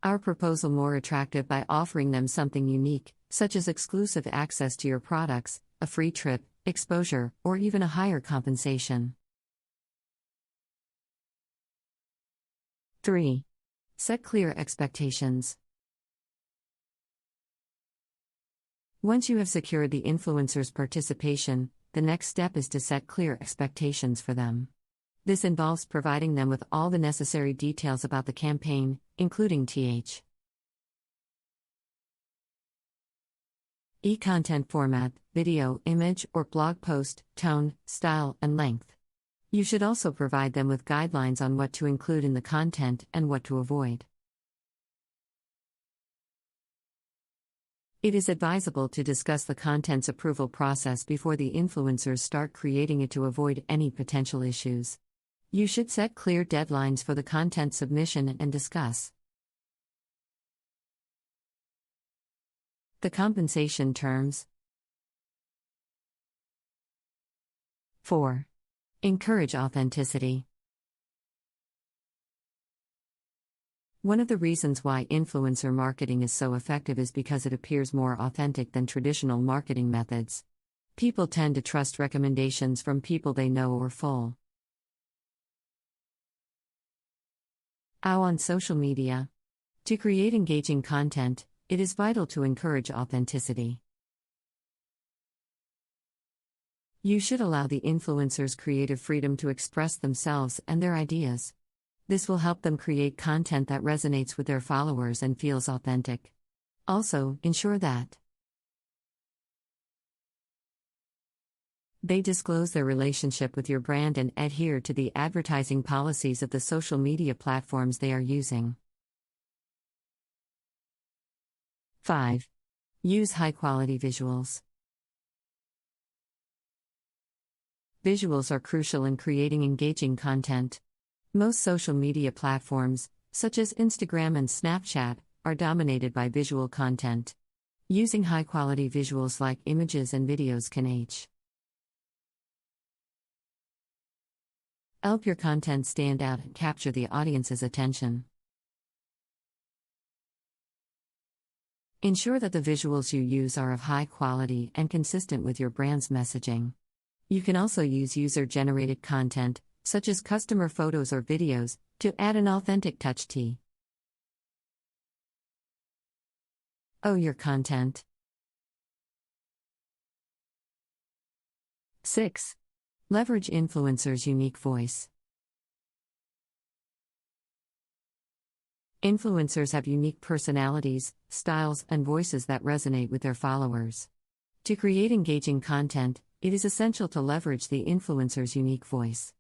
our proposal more attractive by offering them something unique, such as exclusive access to your products, a free trip, exposure, or even a higher compensation. 3. Set clear expectations. Once you have secured the influencer's participation, the next step is to set clear expectations for them. This involves providing them with all the necessary details about the campaign, including content format, video, image, or blog post, tone, style, and length. You should also provide them with guidelines on what to include in the content and what to avoid. It is advisable to discuss the content's approval process before the influencers start creating it to avoid any potential issues. You should set clear deadlines for the content submission and discuss the compensation terms. 4. Encourage authenticity. One of the reasons why influencer marketing is so effective is because it appears more authentic than traditional marketing methods. People tend to trust recommendations from people they know or follow. On social media. To create engaging content, it is vital to encourage authenticity. You should allow the influencers creative freedom to express themselves and their ideas. This will help them create content that resonates with their followers and feels authentic. Also, ensure that they disclose their relationship with your brand and adhere to the advertising policies of the social media platforms they are using. 5. Use high-quality visuals. Visuals are crucial in creating engaging content. Most social media platforms, such as Instagram and Snapchat, are dominated by visual content. Using high-quality visuals like images and videos can help your content stand out and capture the audience's attention. Ensure that the visuals you use are of high quality and consistent with your brand's messaging. You can also use user-generated content, such as customer photos or videos, to add an authentic touch to your content. 6. Leverage influencers' unique voice. Influencers have unique personalities, styles, and voices that resonate with their followers. To create engaging content, it is essential to leverage the influencer's unique voice.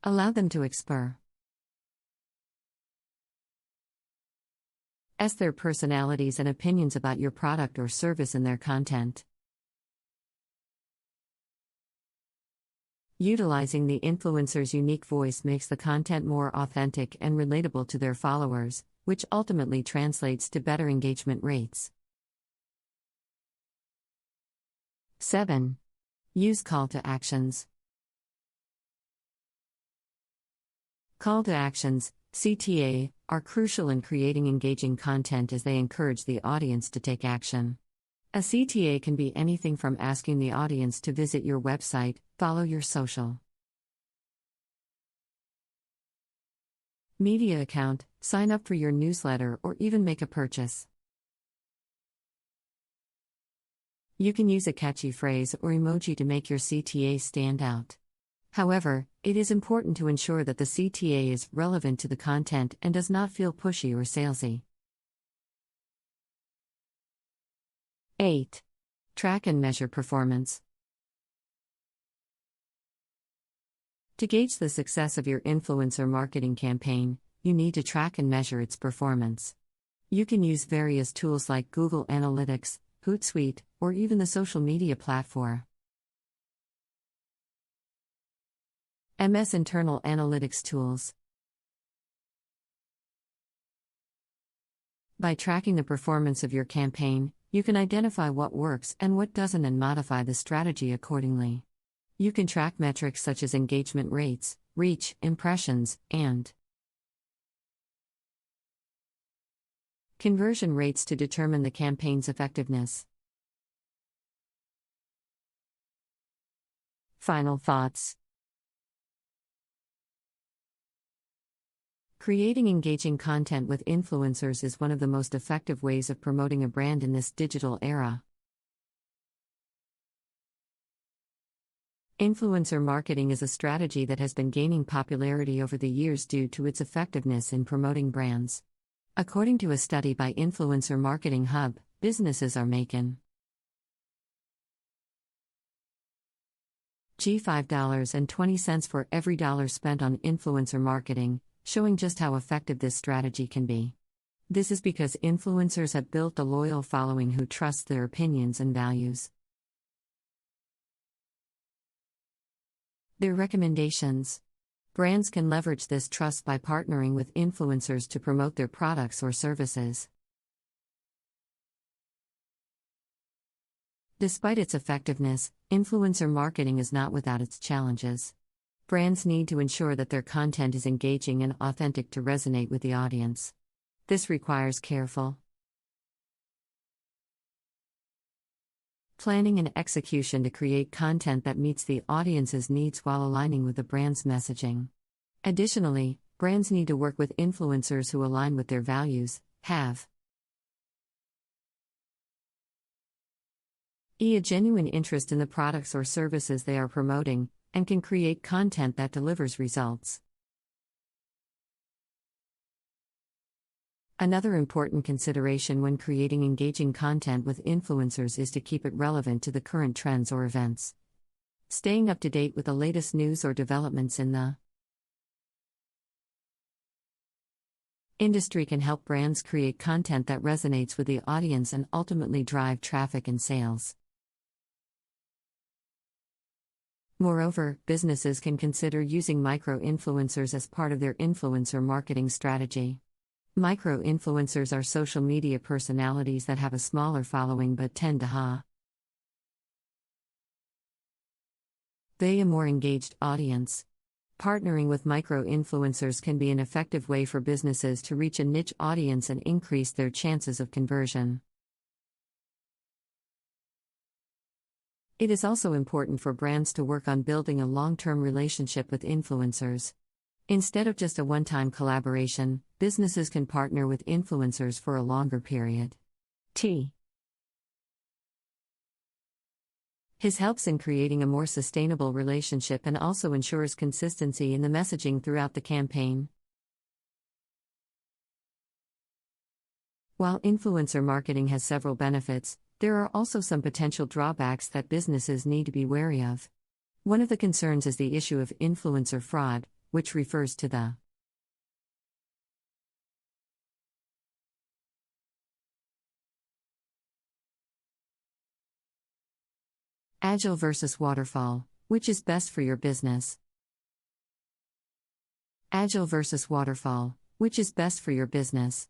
Allow them to express their personalities and opinions about your product or service in their content. Utilizing the influencer's unique voice makes the content more authentic and relatable to their followers, which ultimately translates to better engagement rates. 7. Use call to actions. Call to actions, CTA, are crucial in creating engaging content as they encourage the audience to take action. A CTA can be anything from asking the audience to visit your website, follow your social media account, sign up for your newsletter, or even make a purchase. You can use a catchy phrase or emoji to make your CTA stand out. However, it is important to ensure that the CTA is relevant to the content and does not feel pushy or salesy. 8. Track and measure performance. To gauge the success of your influencer marketing campaign, you need to track and measure its performance. You can use various tools like Google Analytics, Hootsuite, or even the social media platform. MS Internal Analytics Tools. By tracking the performance of your campaign, you can identify what works and what doesn't and modify the strategy accordingly. You can track metrics such as engagement rates, reach, impressions, and conversion rates to determine the campaign's effectiveness. Final thoughts. Creating engaging content with influencers is one of the most effective ways of promoting a brand in this digital era. Influencer marketing is a strategy that has been gaining popularity over the years due to its effectiveness in promoting brands. According to a study by Influencer Marketing Hub, businesses are making $5.20 for every dollar spent on influencer marketing, showing just how effective this strategy can be. This is because influencers have built a loyal following who trust their opinions and values. Their recommendations. Brands can leverage this trust by partnering with influencers to promote their products or services. Despite its effectiveness, influencer marketing is not without its challenges. Brands need to ensure that their content is engaging and authentic to resonate with the audience. This requires careful planning and execution to create content that meets the audience's needs while aligning with the brand's messaging. Additionally, brands need to work with influencers who align with their values, have a genuine interest in the products or services they are promoting, and can create content that delivers results. Another important consideration when creating engaging content with influencers is to keep it relevant to the current trends or events. Staying up to date with the latest news or developments in the industry can help brands create content that resonates with the audience and ultimately drive traffic and sales. Moreover, businesses can consider using micro-influencers as part of their influencer marketing strategy. Micro-influencers are social media personalities that have a smaller following but tend to have a more engaged audience. Partnering with micro-influencers can be an effective way for businesses to reach a niche audience and increase their chances of conversion. It is also important for brands to work on building a long-term relationship with influencers. Instead of just a one-time collaboration, businesses can partner with influencers for a longer period. His helps in creating a more sustainable relationship and also ensures consistency in the messaging throughout the campaign. While influencer marketing has several benefits, there are also some potential drawbacks that businesses need to be wary of. One of the concerns is the issue of influencer fraud, which refers to the Agile versus waterfall, which is best for your business? Agile versus waterfall, which is best for your business?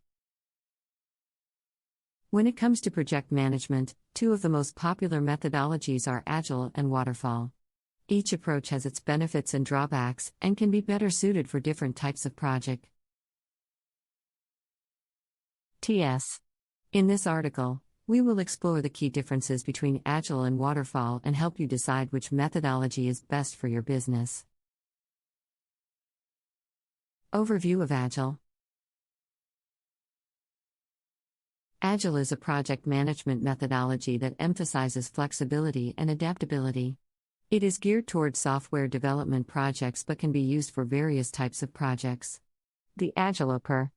When it comes to project management, two of the most popular methodologies are Agile and waterfall. Each approach has its benefits and drawbacks, and can be better suited for different types of project. In this article, we will explore the key differences between Agile and waterfall and help you decide which methodology is best for your business. Overview of Agile. Agile is a project management methodology that emphasizes flexibility and adaptability. It is geared toward software development projects but can be used for various types of projects. The Agile approach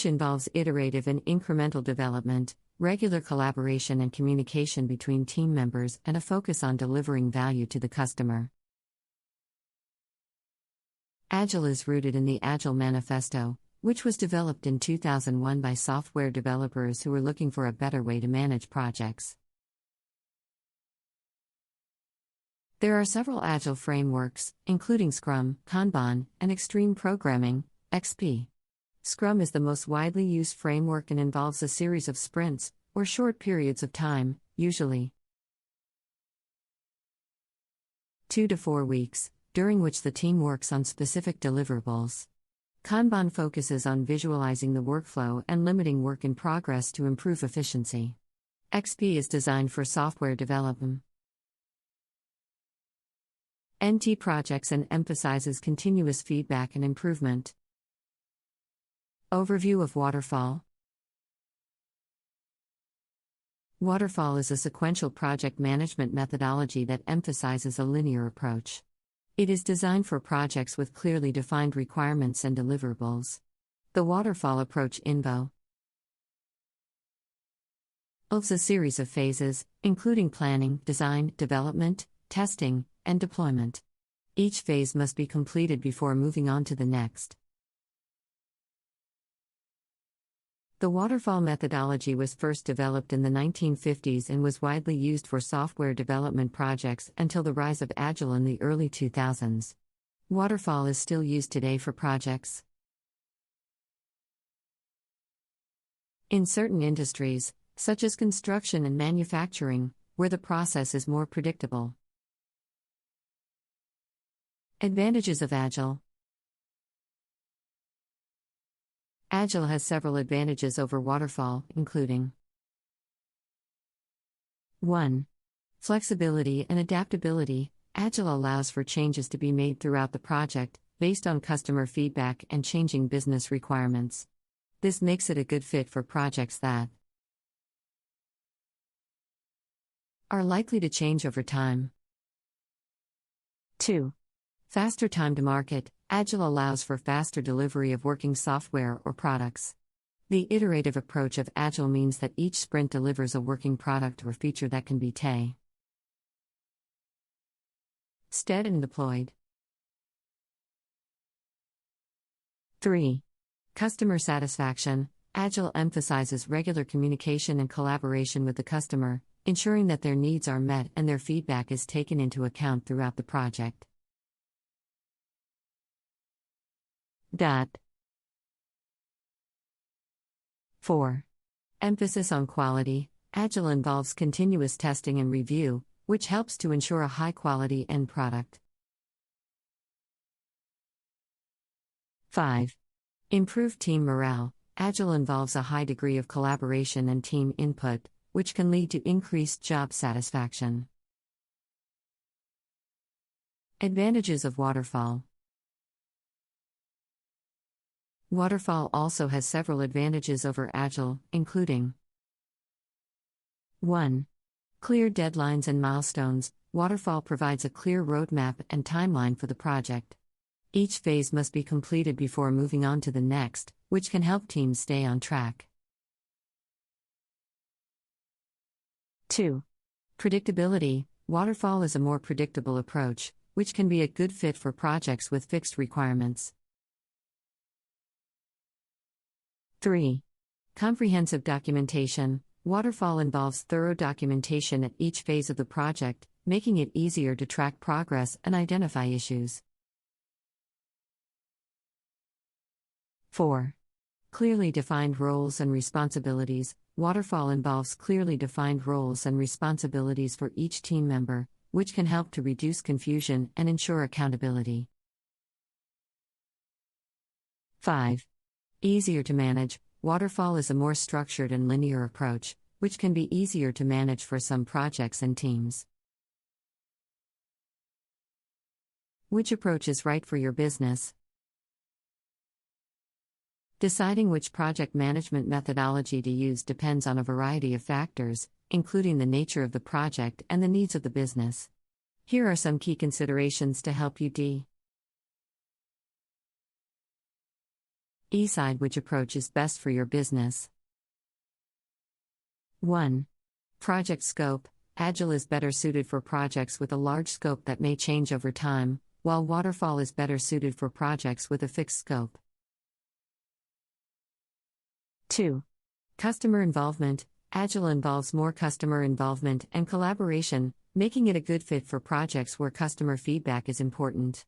involves iterative and incremental development, regular collaboration and communication between team members, and a focus on delivering value to the customer. Agile is rooted in the Agile Manifesto, which was developed in 2001 by software developers who were looking for a better way to manage projects. There are several Agile frameworks, including Scrum, Kanban, and Extreme Programming, XP. Scrum is the most widely used framework and involves a series of sprints, or short periods of time, usually 2 to 4 weeks, during which the team works on specific deliverables. Kanban focuses on visualizing the workflow and limiting work in progress to improve efficiency. XP is designed for software development. NT projects and emphasizes continuous feedback and improvement. Overview of Waterfall. Waterfall is a sequential project management methodology that emphasizes a linear approach. It is designed for projects with clearly defined requirements and deliverables. The waterfall approach involves a series of phases, including planning, design, development, testing, and deployment. Each phase must be completed before moving on to the next. The waterfall methodology was first developed in the 1950s and was widely used for software development projects until the rise of Agile in the early 2000s. Waterfall is still used today for projects. In certain industries, such as construction and manufacturing, where the process is more predictable. Advantages of Agile. Agile has several advantages over Waterfall, including 1. Flexibility and adaptability. Agile allows for changes to be made throughout the project, based on customer feedback and changing business requirements. This makes it a good fit for projects that are likely to change over time. 2. Faster time to market. Agile allows for faster delivery of working software or products. The iterative approach of Agile means that each sprint delivers a working product or feature that can be tested and deployed. 3. Customer satisfaction. Agile emphasizes regular communication and collaboration with the customer, ensuring that their needs are met and their feedback is taken into account throughout the project. 4. Emphasis on quality. Agile involves continuous testing and review, which helps to ensure a high-quality end product. 5. Improved team morale. Agile involves a high degree of collaboration and team input, which can lead to increased job satisfaction. Advantages of Waterfall. Waterfall also has several advantages over Agile, including 1. Clear deadlines and milestones. Waterfall provides a clear roadmap and timeline for the project. Each phase must be completed before moving on to the next, which can help teams stay on track. 2. Predictability. Waterfall is a more predictable approach, which can be a good fit for projects with fixed requirements. 3. Comprehensive documentation. Waterfall involves thorough documentation at each phase of the project, making it easier to track progress and identify issues. 4. Clearly defined roles and responsibilities. Waterfall involves clearly defined roles and responsibilities for each team member, which can help to reduce confusion and ensure accountability. 5. Easier to manage. Waterfall is a more structured and linear approach, which can be easier to manage for some projects and teams. Which approach is right for your business? Deciding which project management methodology to use depends on a variety of factors, including the nature of the project and the needs of the business. Here are some key considerations to help you decide which approach is best for your business. 1. Project scope. Agile is better suited for projects with a large scope that may change over time, while Waterfall is better suited for projects with a fixed scope. 2. Customer involvement. Agile involves more customer involvement and collaboration, making it a good fit for projects where customer feedback is important.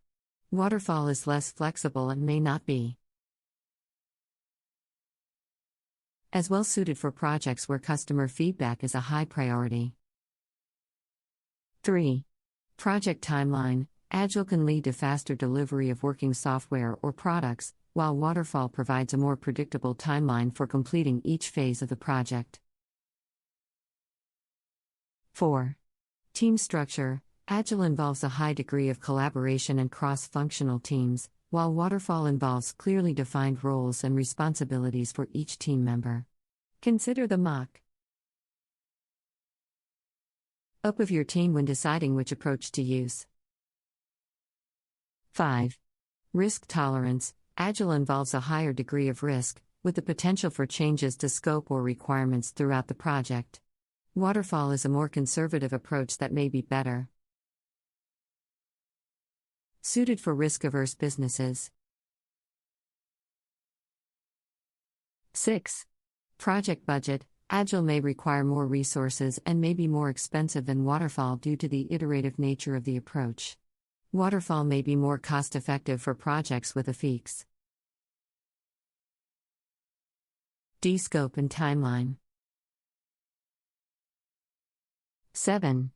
Waterfall is less flexible and may not be as well suited for projects where customer feedback is a high priority. 3. Project timeline. Agile can lead to faster delivery of working software or products, while Waterfall provides a more predictable timeline for completing each phase of the project. 4. Team structure. Agile involves a high degree of collaboration and cross-functional teams, while Waterfall involves clearly defined roles and responsibilities for each team member. Consider the mock-up of your team when deciding which approach to use. 5. Risk tolerance. Agile involves a higher degree of risk, with the potential for changes to scope or requirements throughout the project. Waterfall is a more conservative approach that may be better suited for risk-averse businesses. 6. Project budget. Agile may require more resources and may be more expensive than Waterfall due to the iterative nature of the approach. Waterfall may be more cost-effective for projects with a fixed scope and timeline. 7.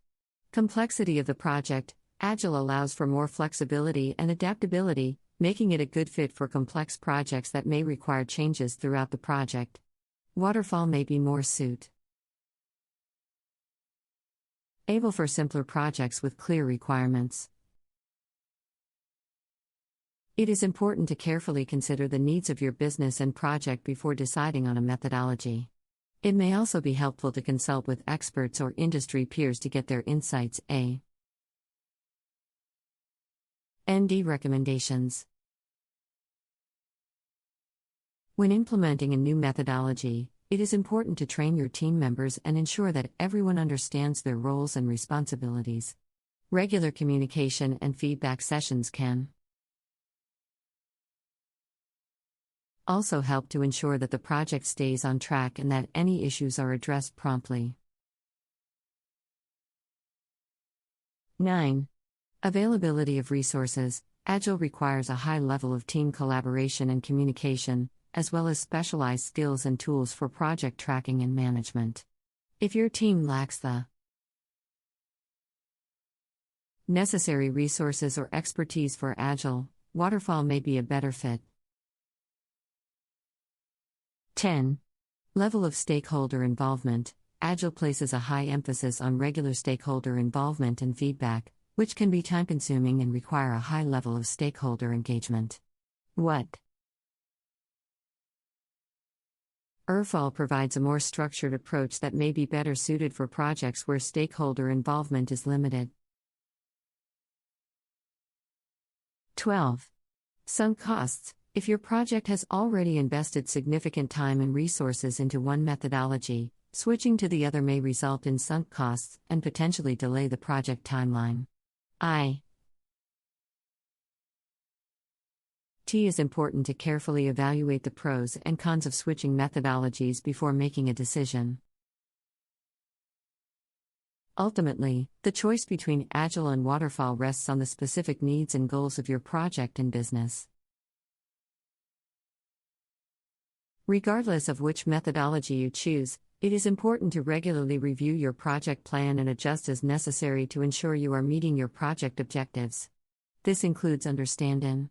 Complexity of the project. Agile allows for more flexibility and adaptability, making it a good fit for complex projects that may require changes throughout the project. Waterfall may be more suitable for simpler projects with clear requirements. It is important to carefully consider the needs of your business and project before deciding on a methodology. It may also be helpful to consult with experts or industry peers to get their insights. ND recommendations. When implementing a new methodology, it is important to train your team members and ensure that everyone understands their roles and responsibilities. Regular communication and feedback sessions can also help to ensure that the project stays on track and that any issues are addressed promptly. 9. Availability of resources. Agile requires a high level of team collaboration and communication, as well as specialized skills and tools for project tracking and management. If your team lacks the necessary resources or expertise for Agile, Waterfall may be a better fit. 10. Level of stakeholder involvement. Agile places a high emphasis on regular stakeholder involvement and feedback, which can be time-consuming and require a high level of stakeholder engagement. Waterfall provides a more structured approach that may be better suited for projects where stakeholder involvement is limited. 12. Sunk costs. If your project has already invested significant time and resources into one methodology, switching to the other may result in sunk costs and potentially delay the project timeline. It is important to carefully evaluate the pros and cons of switching methodologies before making a decision. Ultimately, the choice between Agile and Waterfall rests on the specific needs and goals of your project and business. Regardless of which methodology you choose, it is important to regularly review your project plan and adjust as necessary to ensure you are meeting your project objectives. This includes understanding